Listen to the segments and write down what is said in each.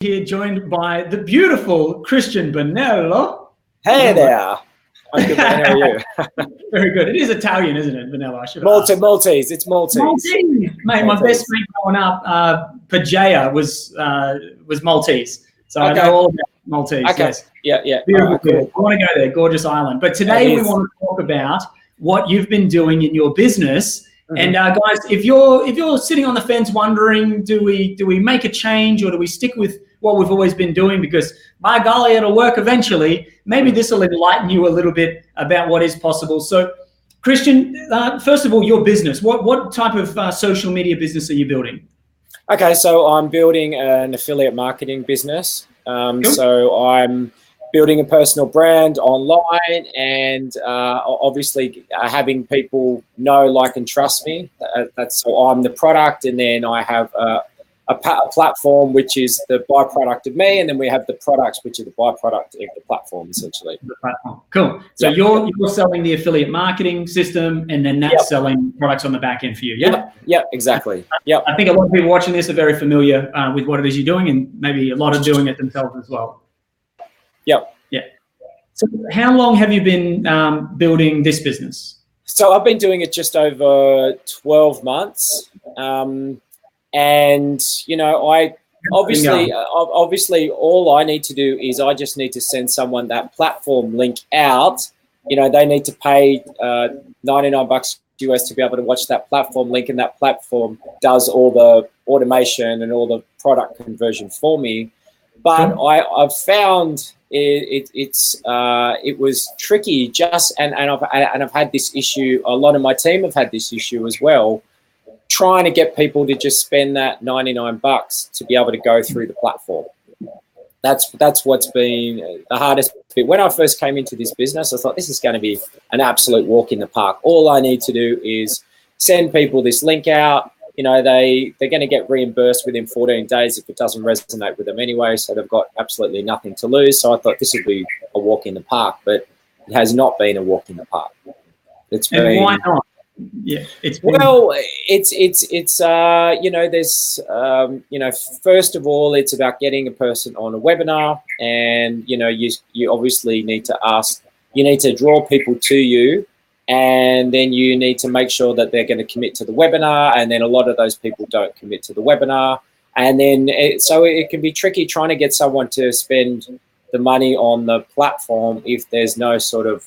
Here, joined by the beautiful Christian Bonello. Hey there. I'm good, man. How are you? Very good. It is Italian, isn't it, Bonello? Maltese. It's Maltese. Mate, my best mate growing up, Pajaya was Maltese. So I know all about Maltese. Okay. Yes. Yeah. Beautiful. Cool. I want to go there. Gorgeous island. But today we want to talk about what you've been doing in your business. And guys, if you're sitting on the fence wondering, do we make a change or do we stick with what we've always been doing? Because by golly, it'll work eventually. Maybe this will enlighten you a little bit about what is possible. So, Christian, first of all, your business. What type of social media business are you building? Okay, so I'm building an affiliate marketing business. Cool. So I'm building a personal brand online and obviously having people know, like, and trust me. So I'm the product, and then I have a platform which is the byproduct of me, and then we have the products which are the byproduct of the platform, essentially. The platform. Cool. So you're selling the affiliate marketing system, and then that's selling products on the back end for you. Yeah, exactly. Yeah. I think a lot of people watching this are very familiar with what it is you're doing, and maybe a lot are doing it themselves as well. Yep. Yeah. So how long have you been building this business? So I've been doing it just over 12 months. And, you know, I obviously all I need to do is I just need to send someone that platform link out. You know, they need to pay $99 US to be able to watch that platform link, and that platform does all the automation and all the product conversion for me. But I've found it was tricky. And I've had this issue. A lot of my team have had this issue as well, trying to get people to just spend that $99 to be able to go through the platform. That's what's been the hardest bit. When I first came into this business, I thought this is going to be an absolute walk in the park. All I need to do is send people this link out. You know, they're going to get reimbursed within 14 days if it doesn't resonate with them anyway, so they've got absolutely nothing to lose. So I thought this would be a walk in the park, but it has not been a walk in the park. And why not? Yeah, it's you know, there's you know, first of all, it's about getting a person on a webinar, and you know, you obviously need to draw people to you, and then you need to make sure that they're going to commit to the webinar, and then a lot of those people don't commit to the webinar, and then so it can be tricky trying to get someone to spend the money on the platform if there's no sort of,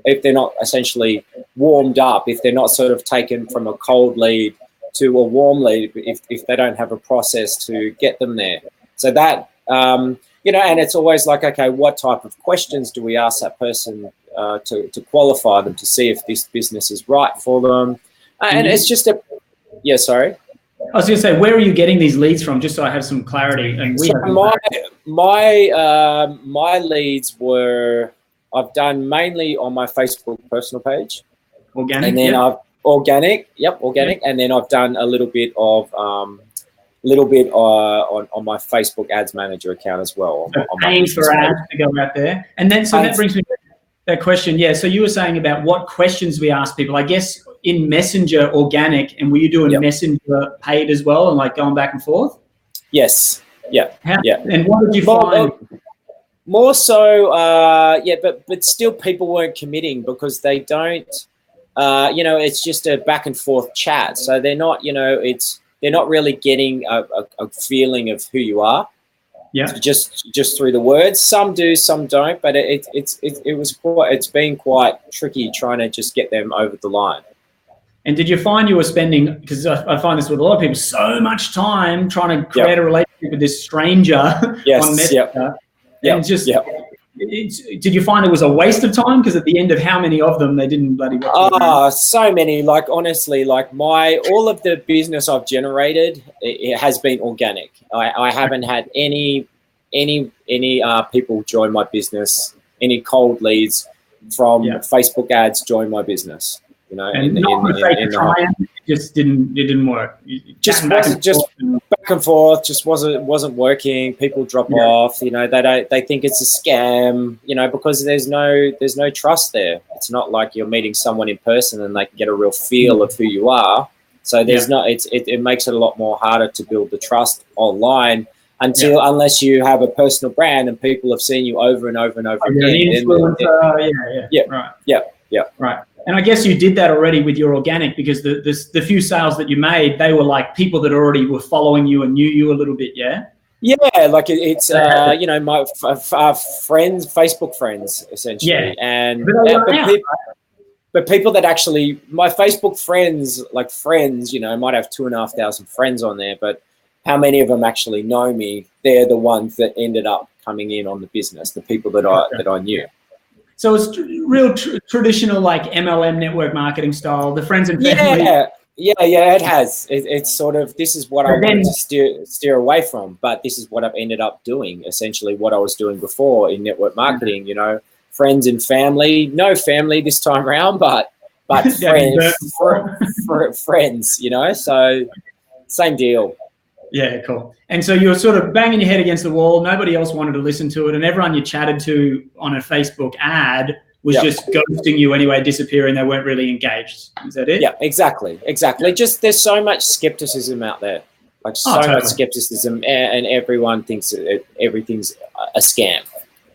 if they're not essentially warmed up, if they're not sort of taken from a cold lead to a warm lead, if they don't have a process to get them there. So that, you know, and it's always like, okay, what type of questions do we ask that person to qualify them, to see if this business is right for them? And it's just sorry. I was going to say, where are you getting these leads from, just so I have some clarity? And my leads were, I've done mainly on my Facebook personal page. Organic, and then organic, and then I've done a little bit of on my Facebook Ads Manager account as well. So paying for ads to go out there, and then that brings me to that question. Yeah, so you were saying about what questions we ask people. I guess in Messenger organic, and were you doing Messenger paid as well, and like going back and forth? Yes. Yeah. And what did you find? More so, but still people weren't committing because they don't, you know, it's just a back and forth chat. So they're not, you know, they're not really getting a feeling of who you are. Yeah. Just through the words. Some do, some don't, but it's been quite tricky trying to just get them over the line. And did you find you were spending, because I find this with a lot of people, so much time trying to create a relationship with this stranger on Messenger? Did you find it was a waste of time? Because at the end of how many of them they didn't bloody watch? So many. Like, honestly, like all of the business I've generated, it has been organic. I haven't had any people join my business, any cold leads from Facebook ads join my business. You know, and it just didn't work. Just back and forth, just wasn't working. People drop off. You know, they think it's a scam. You know, because there's no trust there. It's not like you're meeting someone in person and they can get a real feel of who you are. So there's it makes it a lot more harder to build the trust online. unless you have a personal brand and people have seen you over and over and over again. Right. And I guess you did that already with your organic, because the few sales that you made, they were like people that already were following you and knew you a little bit, yeah? Yeah, like it's you know, my friends, Facebook friends, essentially. Yeah. And but people that actually, my Facebook friends, like friends, you know, might have 2,500 friends on there, but how many of them actually know me? They're the ones that ended up coming in on the business, the people that I knew. So it's real traditional, like MLM network marketing style, the friends and family. Yeah, it has. It's sort of, this is what I wanted to steer away from, but this is what I've ended up doing, essentially what I was doing before in network marketing, you know, friends and family, no family this time around, but friends, you know, so same deal. Yeah, cool. And so you're sort of banging your head against the wall. Nobody else wanted to listen to it. And everyone you chatted to on a Facebook ad was just ghosting you anyway, disappearing. They weren't really engaged. Is that it? Yeah, exactly. Just there's so much skepticism out there. Like much skepticism, and everyone thinks everything's a scam.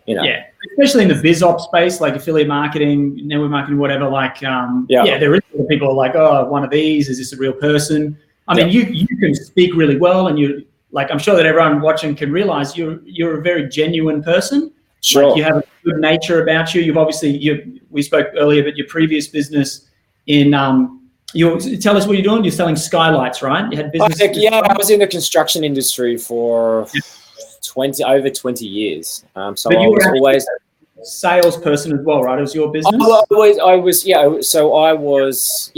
You know? Yeah, especially in the biz op space, like affiliate marketing, network marketing, whatever. Like, there is people are like, oh, one of these, is this a real person? I mean, you can speak really well, and you like. I'm sure that everyone watching can realize you're a very genuine person. Sure. Like, you have a good nature about you. You've obviously we spoke earlier about your previous business in tell us what you're doing. You're selling skylights, right? You had business. I was in the construction industry for over 20 years. So I was always salesperson as well, right? It was your business. I was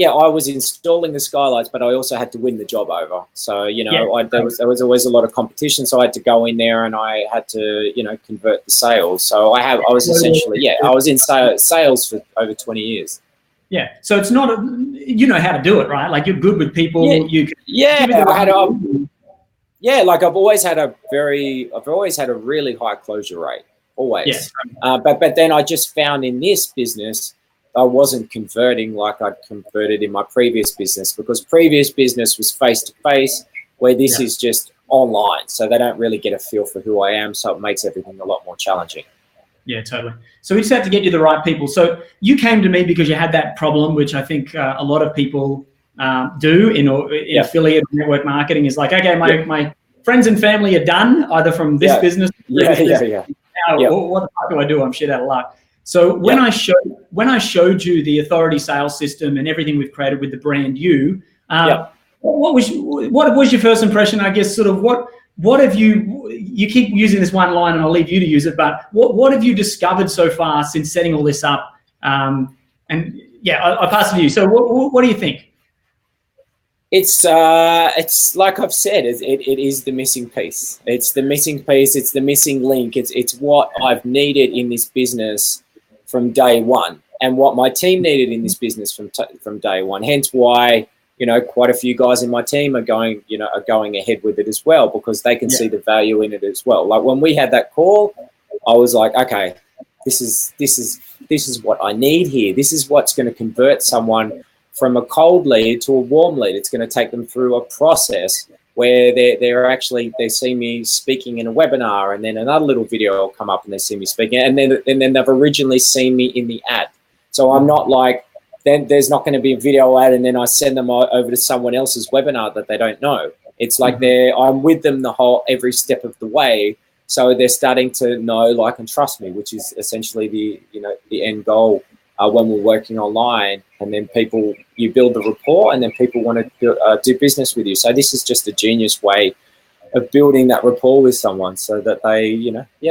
installing the skylights, but I also had to win the job over. So there was always a lot of competition, so I had to go in there and I had to convert the sales. So I was in sales for over 20 years. Yeah, so it's not you know how to do it, right? Like, you're good with people. Like I've always had a really high closure rate. Always. Yes. But then I just found in this business, I wasn't converting like I'd converted in my previous business, because previous business was face-to-face, where this is just online. So they don't really get a feel for who I am. So it makes everything a lot more challenging. Yeah, totally. So we just had to get you the right people. So you came to me because you had that problem, which I think a lot of people do in affiliate network marketing, is like, okay, my friends and family are done, either from this business. What the fuck do I do? I'm shit out of luck. So when I showed you the authority sales system and everything we've created with the brand what was your first impression? I guess sort of what have you keep using this one line and I'll leave you to use it, but what have you discovered so far since setting all this up? I'll pass it to you. So what do you think? It's like I've said, it is the missing piece. It's the missing piece. It's the missing link. It's what I've needed in this business from day one, and what my team needed in this business from day one. Hence why quite a few guys in my team are going ahead with it as well, because they can see the value in it as well. Like when we had that call, I was like, okay, this is what I need here. This is what's going to convert someone from a cold lead to a warm lead. It's going to take them through a process where they see me speaking in a webinar, and then another little video will come up and they see me speaking, and then they've originally seen me in the ad. So I'm not like, then there's not going to be a video ad and then I send them over to someone else's webinar that they don't know. It's like I'm with them every step of the way. So they're starting to know, like, and trust me, which is essentially the end goal. When we're working online, and then you build the rapport, and then people want to do business with you. So this is just a genius way of building that rapport with someone, so that they,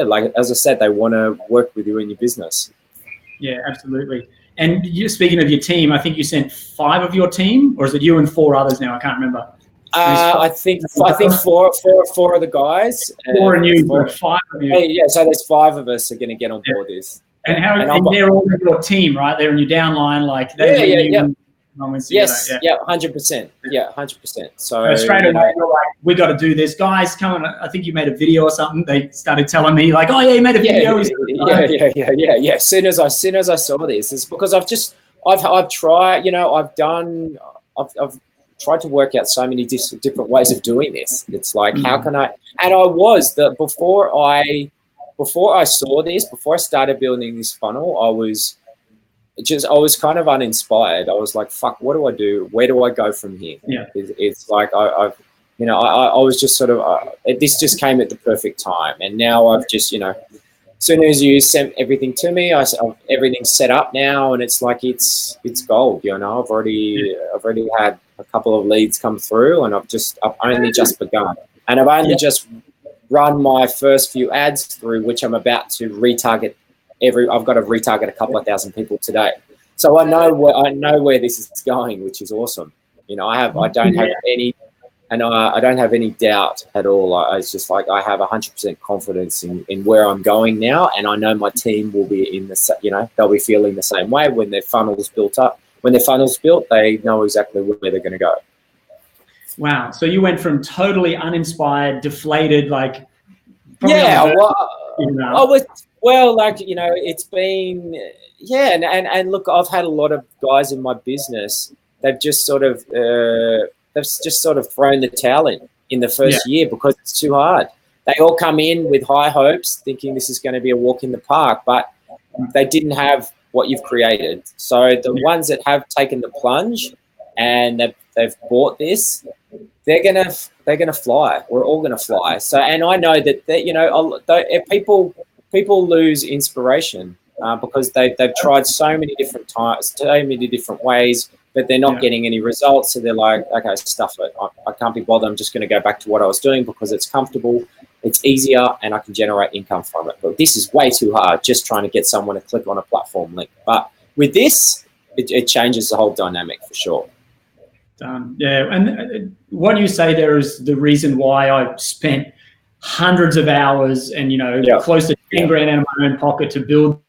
like as I said, they want to work with you in your business. Yeah, absolutely. And speaking of your team, I think you sent 5 of your team, or is it you and 4 others now? I can't remember. I think 4 of the guys. 4 and you, 5 of you. Yeah, so there's 5 of us are going to get on board this. And they're all in your team, right? They're in your downline, like Yes, 100%. Yeah, 100%. So straight away, you're like, we got to do this, guys. Come on! I think you made a video or something. They started telling me, like, oh yeah, you made a video. Yeah. As soon as I saw this, it's because I've tried. I've tried to work out so many different ways of doing this. It's like, how can I? And I was before I saw this, before I started building this funnel, I was kind of uninspired. I was like, fuck, what do I do? Where do I go from here? Yeah. It's like I was just sort of, this just came at the perfect time. And now I've just, as soon as you sent everything to me, everything's set up now, and it's like, it's gold. I've already had a couple of leads come through, and I've only just begun. And I've only just run my first few ads through, which I'm about to retarget. I've got to retarget a couple of thousand people today, so I know where this is going, which is awesome. I don't have any doubt at all. It's just like I have 100% confidence in where I'm going now, and I know my team will be they'll be feeling the same way when their funnel's built up. When their funnel's built, they know exactly where they're going to go. Wow! So you went from totally uninspired, deflated, like it's been, and look, I've had a lot of guys in my business. They've just sort of thrown the towel in the first year because it's too hard. They all come in with high hopes, thinking this is going to be a walk in the park, but they didn't have what you've created. So the ones that have taken the plunge and they've bought this, they're gonna fly. We're all gonna fly. So, and I know that people lose inspiration because they've tried so many different times, so many different ways, but they're not getting any results. So they're like, okay, stuff it. I can't be bothered. I'm just going to go back to what I was doing because it's comfortable, it's easier, and I can generate income from it. But this is way too hard, just trying to get someone to click on a platform link. But with this, it changes the whole dynamic for sure. Yeah, and what you say there is the reason why I spent hundreds of hours and close to 10 grand out of my own pocket to build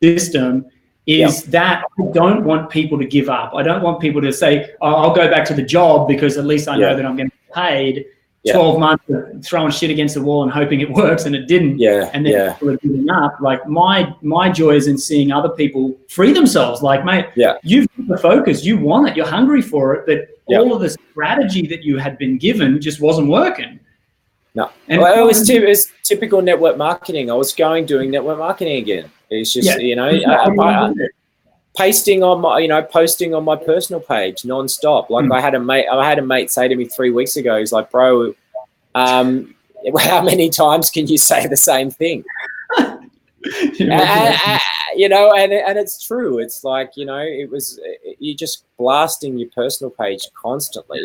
this system is that I don't want people to give up. I don't want people to say, oh, I'll go back to the job because at least I know that I'm going to get paid. 12 months of throwing shit against the wall and hoping it works, and it didn't. And then people are giving up. Like my joy is in seeing other people free themselves. Like, mate, you've got the focus, you want it, you're hungry for it, but all of the strategy that you had been given just wasn't working. No, and it was typical network marketing. I was doing network marketing again. It's just pasting on my, posting on my personal page nonstop. Like I had a mate say to me 3 weeks ago, he's like, bro, how many times can you say the same thing? And it's true. It's like, you're just blasting your personal page constantly.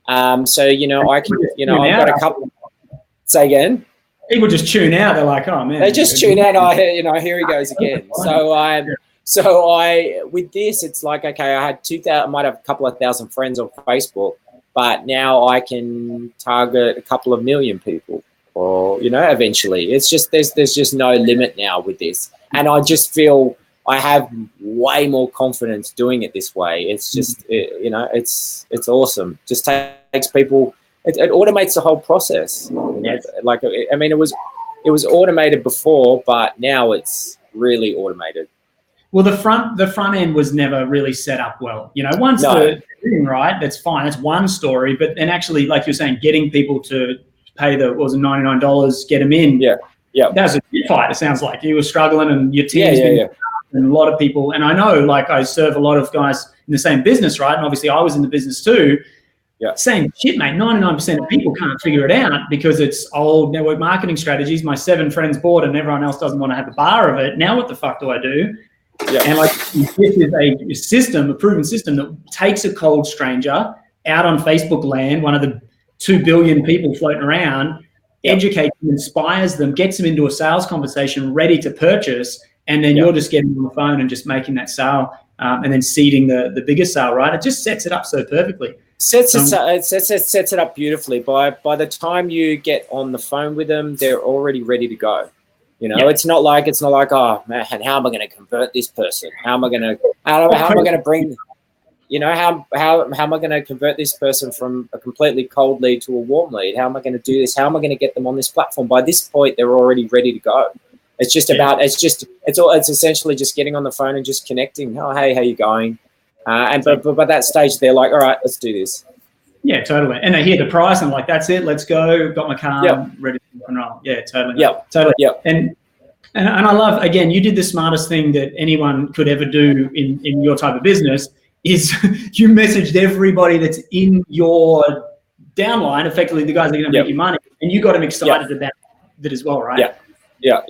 So, I can, I've got a couple. Say again. People just tune out. They're like, oh man. They just tune out. Here he goes again. So with this, it's like, okay, I might have a couple of thousand friends on Facebook, but now I can target a couple of million people, or eventually. It's just there's just no limit now with this, and I just feel I have way more confidence doing it this way. It's just it's awesome. Just takes people. It automates the whole process. Like, I mean, it was automated before, but now it's really automated. Well, the front end was never really set up well. Once the thing, right, that's fine. That's one story. But then actually, like you're saying, getting people to pay $99, get them in. Yeah. That was a big fight. It sounds like you were struggling, and your team's been and a lot of people. And I know, like, I serve a lot of guys in the same business, right? And obviously, I was in the business too. Same shit, mate. 99% of people can't figure it out because it's old network marketing strategies. My 7 friends bought it and everyone else doesn't want to have a bar of it. Now what the fuck do I do? And like, this is a system, a proven system that takes a cold stranger out on Facebook land, one of the 2 billion people floating around, educates them, inspires them, gets them into a sales conversation ready to purchase, and then you're just getting on the phone and just making that sale and then seeding the bigger sale, right? It just sets it up so perfectly. Sets it up beautifully. By the time you get on the phone with them, they're already ready to go. It's not like, oh man, how am I going to convert this person? How am I going to bring, how am I going to convert this person from a completely cold lead to a warm lead? How am I going to do this? How am I going to get them on this platform? By this point, they're already ready to go. It's just about, it's essentially just getting on the phone and just connecting. Oh, hey, how you going? But by that stage, they're like, all right, let's do this. Yeah, totally. And they hear the price and like, that's it, let's go. Got my car, I'm ready to rock and roll. Yeah, totally. Yeah, totally. Yeah. And I love, again, you did the smartest thing that anyone could ever do in your type of business is you messaged everybody that's in your downline, effectively the guys that are going to make you money, and you got them excited about that as well, right? Yeah.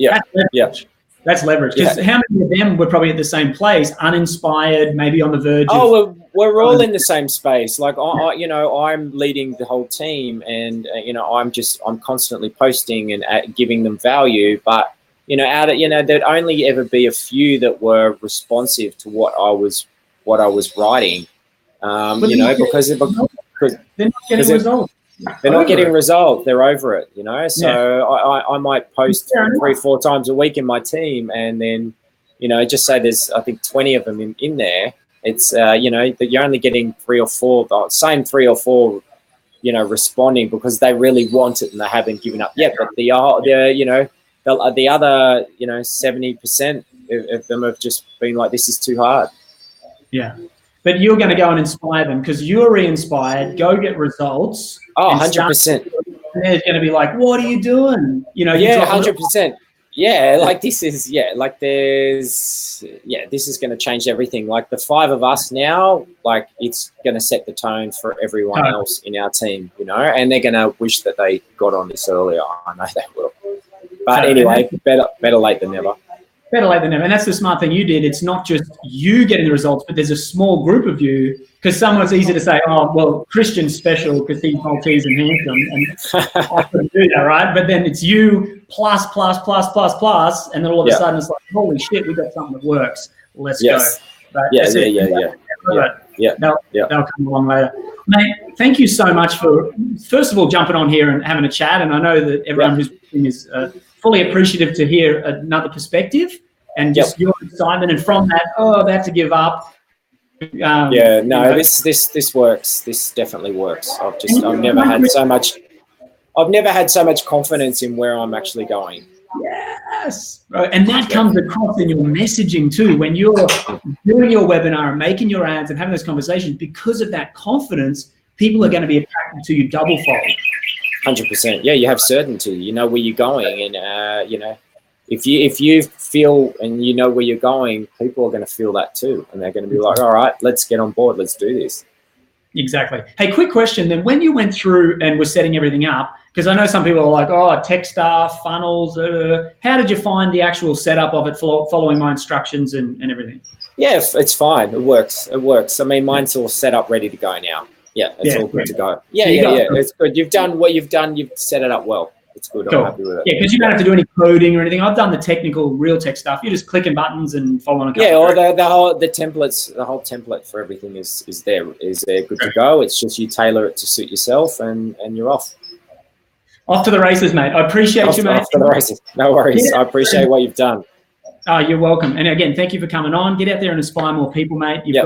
That's leverage. Because how many of them were probably at the same place, uninspired, maybe on the verge of... we're all in the same space. Like, I'm leading the whole team, and, I'm constantly posting and giving them value. But, there'd only ever be a few that were responsive to what I was writing, because they're not getting results. They're not getting resolved. They're over it, So I might post 3-4 times a week in my team, and then, just say there's, I think, 20 of them in there. It's, that you're only getting 3 or 4, the same 3 or 4, responding because they really want it and they haven't given up yet. But the other, 70% of them have just been like, this is too hard. Yeah. But you're going to go and inspire them because you're re-inspired, go get results. Oh, 100%. And they're going to be like, what are you doing? 100%. Yeah, like this is, this is going to change everything. Like the 5 of us now, like it's going to set the tone for everyone else in our team, and they're going to wish that they got on this earlier. I know they will. But anyway, better late than never. Better late than never. And that's the smart thing you did. It's not just you getting the results, but there's a small group of you, because sometimes it's easy to say, oh, well, Christian's special because he's Maltese and handsome, and I couldn't do that, right? But then it's you plus, and then all of a sudden it's like, holy shit, we got something that works. Let's go. But they'll come along later. Mate, thank you so much for, first of all, jumping on here and having a chat. And I know that everyone who's watching is fully appreciative to hear another perspective and just your excitement. And from that, they have to give up. This works. This definitely works. I've never had so much confidence in where I'm actually going. Yes. Right. And that comes across in your messaging too. When you're doing your webinar and making your ads and having those conversations, because of that confidence, people are going to be attracted to you double fold. 100%. Yeah, you have certainty. You know where you're going, and if you feel and you know where you're going, people are going to feel that too, and they're going to be like, all right, let's get on board. Let's do this. Exactly. Hey, quick question then. When you went through and were setting everything up, because I know some people are like, oh, tech stuff, funnels. How did you find the actual setup of it, following my instructions and everything? Yeah, it's fine. It works. I mean, mine's all set up, ready to go now. Yeah, it's all good to go. Yeah. It's good. You've done what you've done. You've set it up well. It's good. Cool. I'm happy with it. Yeah, because you don't have to do any coding or anything. I've done the technical, real tech stuff. You're just clicking buttons and following a couple. Yeah, or the whole template for everything is there good to go. It's just you tailor it to suit yourself, and you're off. Off to the races, mate. I appreciate you, mate. Off to the races. No worries. Yeah. I appreciate what you've done. Oh, you're welcome. And again, thank you for coming on. Get out there and inspire more people, mate. You've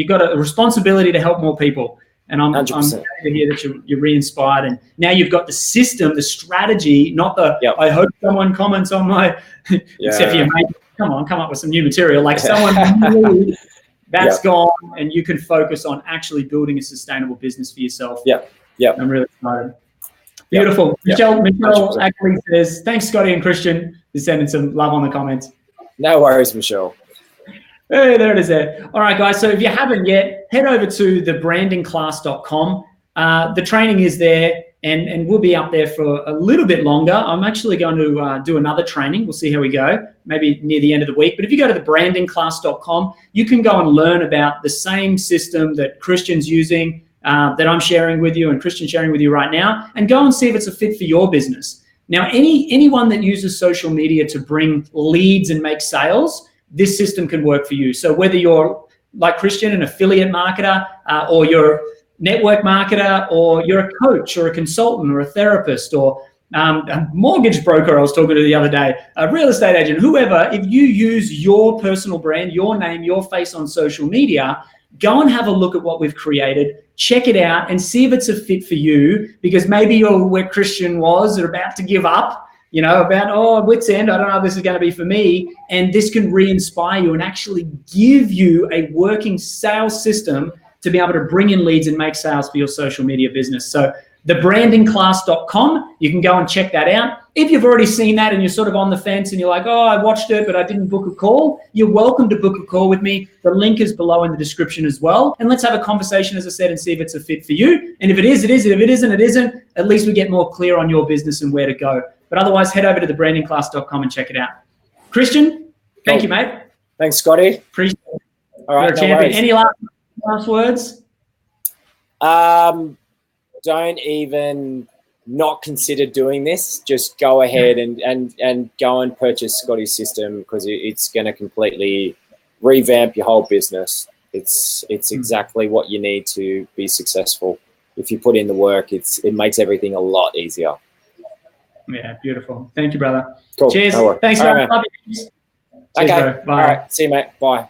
got a responsibility to help more people. And I'm happy to hear that you're re-inspired. And now you've got the system, the strategy, not the, I hope someone comments on my, except for your mate, come up with some new material. Like someone really, that's gone, and you can focus on actually building a sustainable business for yourself. I'm really excited. Beautiful. Michelle actually says, thanks, Scotty and Christian, for sending some love on the comments. No worries, Michelle. Hey, there it is there. All right, guys. So if you haven't yet, head over to thebrandingclass.com. The training is there, and we'll be up there for a little bit longer. I'm actually going to do another training. We'll see how we go, maybe near the end of the week. But if you go to thebrandingclass.com, you can go and learn about the same system that Christian's using, that I'm sharing with you and Christian's sharing with you right now, and go and see if it's a fit for your business. Now, anyone that uses social media to bring leads and make sales, this system can work for you. So whether you're like Christian, an affiliate marketer, or you're a network marketer, or you're a coach or a consultant or a therapist or a mortgage broker I was talking to the other day, a real estate agent, whoever, if you use your personal brand, your name, your face on social media, go and have a look at what we've created, check it out and see if it's a fit for you, because maybe you're where Christian was or about to give up, about, wit's end, I don't know if this is going to be for me. And this can re-inspire you and actually give you a working sales system to be able to bring in leads and make sales for your social media business. So thebrandingclass.com, you can go and check that out. If you've already seen that and you're sort of on the fence and you're like, oh, I watched it, but I didn't book a call, you're welcome to book a call with me. The link is below in the description as well. And let's have a conversation, as I said, and see if it's a fit for you. And if it is, it is. And if it isn't, it isn't. At least we get more clear on your business and where to go. But otherwise, head over to thebrandingclass.com and check it out. Christian, thank you, mate. Thanks, Scotty. Appreciate it. All right, You're a champion. Any last words? Don't even not consider doing this. Just go ahead and go and purchase Scotty's system, because it's going to completely revamp your whole business. It's exactly what you need to be successful. If you put in the work, it makes everything a lot easier. Yeah, beautiful. Thank you, brother. Cool. Cheers. No Thanks, man. Love you. Cheers, Okay. bro. Bye. All right. See you, mate. Bye.